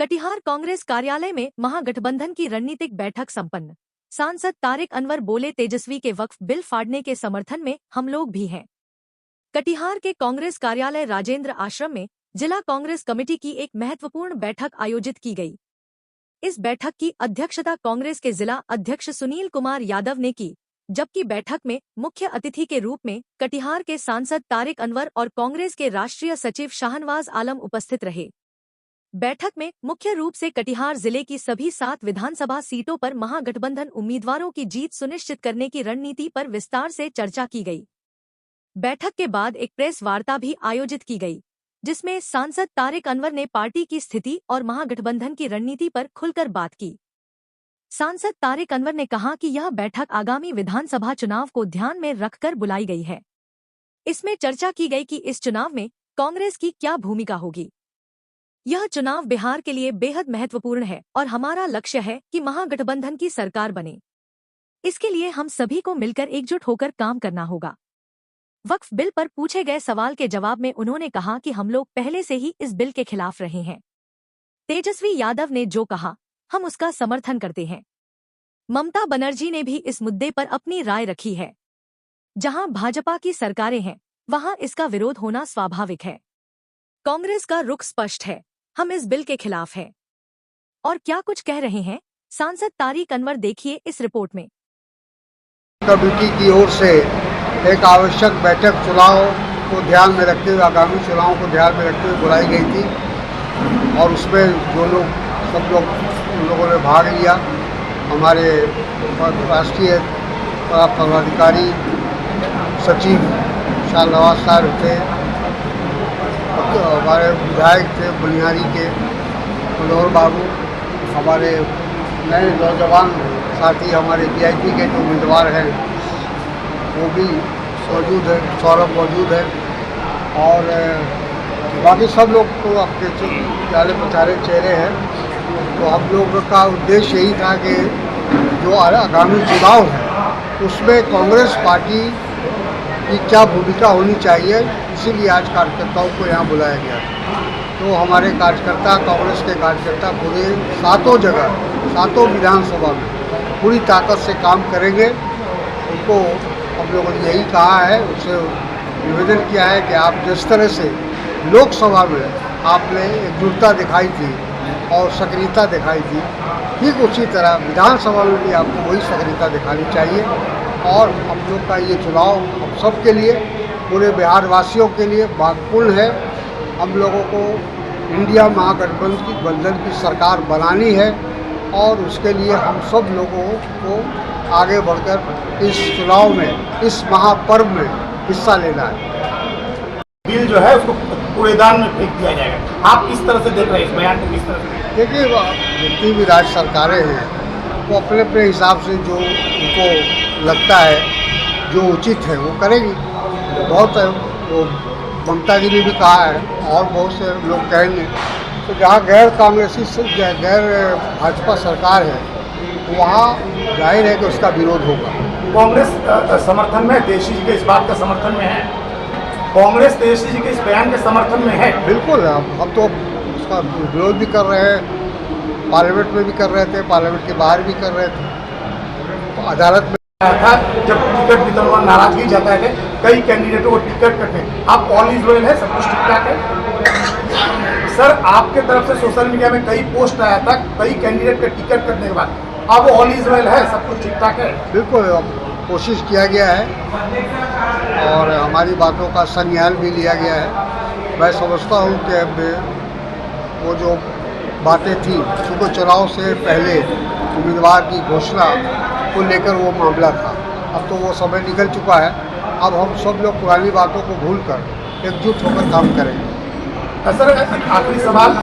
कटिहार कांग्रेस कार्यालय में महागठबंधन की रणनीतिक बैठक संपन्न। सांसद तारिक अनवर बोले, तेजस्वी के वक्फ बिल फाड़ने के समर्थन में हम लोग भी हैं। कटिहार के कांग्रेस कार्यालय राजेंद्र आश्रम में जिला कांग्रेस कमेटी की एक महत्वपूर्ण बैठक आयोजित की गई। इस बैठक की अध्यक्षता कांग्रेस के जिला अध्यक्ष सुनील कुमार यादव ने की, जबकि बैठक में मुख्य अतिथि के रूप में कटिहार के सांसद तारिक अनवर और कांग्रेस के राष्ट्रीय सचिव शाहनवाज आलम उपस्थित रहे। बैठक में मुख्य रूप से कटिहार जिले की सभी 7 विधानसभा सीटों पर महागठबंधन उम्मीदवारों की जीत सुनिश्चित करने की रणनीति पर विस्तार से चर्चा की गई। बैठक के बाद एक प्रेस वार्ता भी आयोजित की गई, जिसमें सांसद तारिक अनवर ने पार्टी की स्थिति और महागठबंधन की रणनीति पर खुलकर बात की। सांसद तारिक अनवर ने कहा कि यह बैठक आगामी विधानसभा चुनाव को ध्यान में रखकर बुलाई गई है। इसमें चर्चा की गई कि इस चुनाव में कांग्रेस की क्या भूमिका होगी। यह चुनाव बिहार के लिए बेहद महत्वपूर्ण है और हमारा लक्ष्य है कि महागठबंधन की सरकार बने। इसके लिए हम सभी को मिलकर एकजुट होकर काम करना होगा। वक्फ बिल पर पूछे गए सवाल के जवाब में उन्होंने कहा कि हम लोग पहले से ही इस बिल के खिलाफ रहे हैं। तेजस्वी यादव ने जो कहा, हम उसका समर्थन करते हैं। ममता बनर्जी ने भी इस मुद्दे पर अपनी राय रखी है। जहां भाजपा की सरकारें हैं, वहां इसका विरोध होना स्वाभाविक है। कांग्रेस का रुख स्पष्ट है, हम इस बिल के खिलाफ हैं। और क्या कुछ कह रहे हैं सांसद तारिक अनवर, देखिए इस रिपोर्ट में। कमेटी की ओर से एक आवश्यक बैठक चुनाव को ध्यान में रखते हुए, आगामी चुनाव को ध्यान में रखते हुए बुलाई गई थी और उसमें जो लोग सब लोग उन लोगों ने भाग लिया। हमारे राष्ट्रीय पदाधिकारी सचिव शाहनवाज साहब थे, हमारे विधायक थे बुनियादी के मनोहर बाबू, हमारे नए नौजवान साथी हमारे वीआईपी के जो उम्मीदवार हैं वो भी मौजूद है, सौरभ मौजूद है और बाकी सब लोग तो अपने जाने पहचाने चेहरे हैं। तो हम लोग का उद्देश्य यही था कि जो आगामी चुनाव है उसमें कांग्रेस पार्टी की क्या भूमिका होनी चाहिए, इसीलिए आज कार्यकर्ताओं को यहाँ बुलाया गया। तो हमारे कार्यकर्ता, कांग्रेस के कार्यकर्ता पूरे 7 जगह, 7 विधानसभा में पूरी ताकत से काम करेंगे। उनको हम लोगों ने यही कहा है, उससे निवेदन किया है कि आप जिस तरह से लोकसभा में आपने एकजुटता दिखाई थी और सक्रियता दिखाई थी, ठीक उसी तरह विधानसभा में भी आपको वही सक्रियता दिखानी चाहिए। और हम लोग का ये चुनाव हम सब के लिए, पूरे बिहार वासियों के लिए महत्वपूर्ण है। हम लोगों को इंडिया महागठबंधन की सरकार बनानी है और उसके लिए हम सब लोगों को आगे बढ़कर इस चुनाव में, इस महापर्व में हिस्सा लेना है। बिल जो है उसको कूड़ेदान में फेंक दिया जाएगा, आप किस तरह से देख रहे हैं इस बयान को? किस तरह से देखिए, जितनी भी राज्य सरकारें हैं वो अपने अपने हिसाब से जो उनको लगता है, जो उचित है वो करेगी। बहुत है, वो ममता जी ने भी कहा है और बहुत से लोग कहेंगे। तो जहाँ गैर कांग्रेसी से गैर भाजपा सरकार है वहाँ जाहिर है कि उसका विरोध होगा। कांग्रेस समर्थन में, तेजस्वी जी के इस बात का समर्थन में है? कांग्रेस तेजस्वी जी के इस बयान के समर्थन में है? बिल्कुल, हम तो उसका विरोध भी कर रहे हैं, पार्लियामेंट में भी कर रहे थे, पार्लियामेंट के बाहर भी कर रहे थे, तो अदालत में था। जब टिकट वितरण नाराजगी जाता है, कई कैंडिडेटों को टिकट कटे, आप ऑल इज वेल है, सब कुछ ठीक ठाक है? सर, आपके तरफ से सोशल मीडिया में कई पोस्ट आया था, कई कैंडिडेट के टिकट कटने के बाद, अब ऑल इज वेल है, सब कुछ ठीक ठाक है? बिल्कुल, कोशिश किया गया है और हमारी बातों का संज्ञान भी लिया गया है। मैं समझता हूँ कि वो जो बातें थी, क्योंकि चुनाव से पहले उम्मीदवार की घोषणा को लेकर वो मामला था, अब तो वो समय निकल चुका है। अब हम सब लोग पुरानी बातों को भूलकर एकजुट होकर काम करेंगे। सर, आखिरी सवाल।